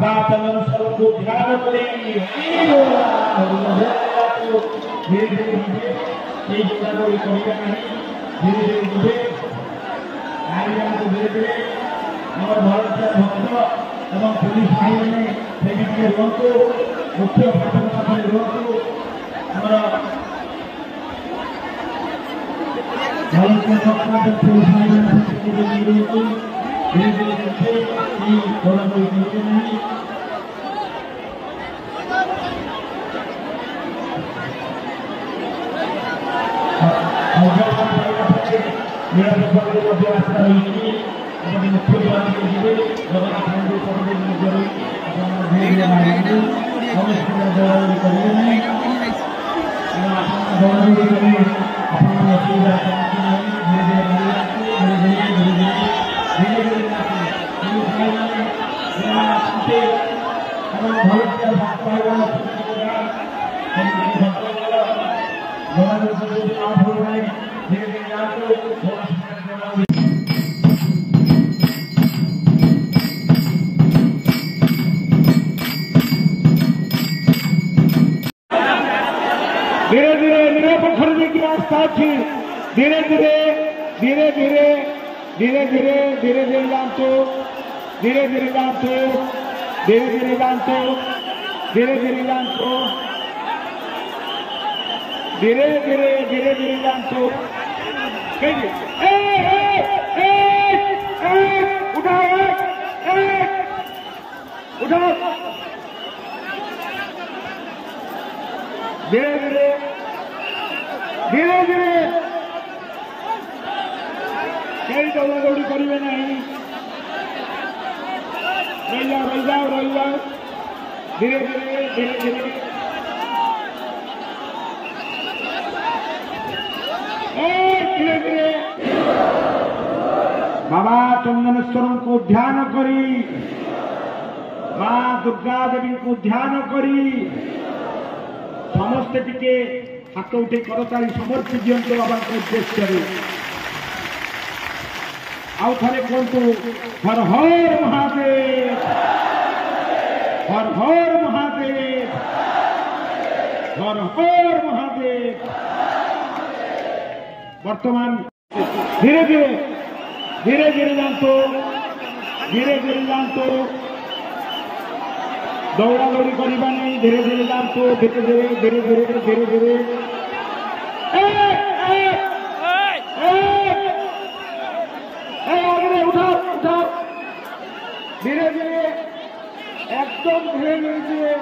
चंदन सरोवर को ध्यान करें धीरे धीरे धीरे धीरे আমার ভারতীয় ভক্ত এবং পুলিশ বাহিনী সেদিকে রুহতু মুখ্য প্রশাসন রুহতু আমার ভারতীয় ভক্ত পুলিশ বাহিনী রুহতু ধীরে ধীরে ধীরে এই দৌড়াদৌড়ি করতে নাই मेरा सबसे बड़ा आस्था है कि अपने मुख्य बात के लिए जगन्नाथ मंदिर पहुंचने में जरूर अपना धीरे मारेंगे हम इसको दौड़ादौड़ी करेंगे नहीं अपना दौड़ादौड़ी करेंगे अपना नसीबा करना धीरे हम भारत के भागवाला दौड़ादौड़ी आप हो रहे हैं धीरे धीरे आपको धीरे धीरे निरापद खरीदने की आस्था थी धीरे धीरे धीरे धीरे धीरे धीरे धीरे धीरे जानते धीरे धीरे जानते धीरे धीरे जानते धीरे धीरे जानते धीरे धीरे धीरे धीरे जानते उठाओ उठाओ धीरे धीरे धीरे धीरे कई दौड़ादौड़ी करेंगे नहीं रही जाओ धीरे धीरे धीरे धीरे धीरे धीरे बाबा चंदनेश्वर को ध्यान करी मां दुर्गा देवी को ध्यान करी समस्ते टिके हाथ उठे करताली समर्पी दियंतु बाबा उद्देश्य आउ थे कहतु हर हर महादेव हर हर महादेव हर हर महादेव वर्तमान धीरे धीरे धीरे धीरे जानतो दौड़ादौड़ी करवा नहीं धीरे धीरे जानतो धीरे धीरे धीरे धीरे धीरे धीरे उठाओ उठाओ धीरे धीरे एकदम धीरे धीरे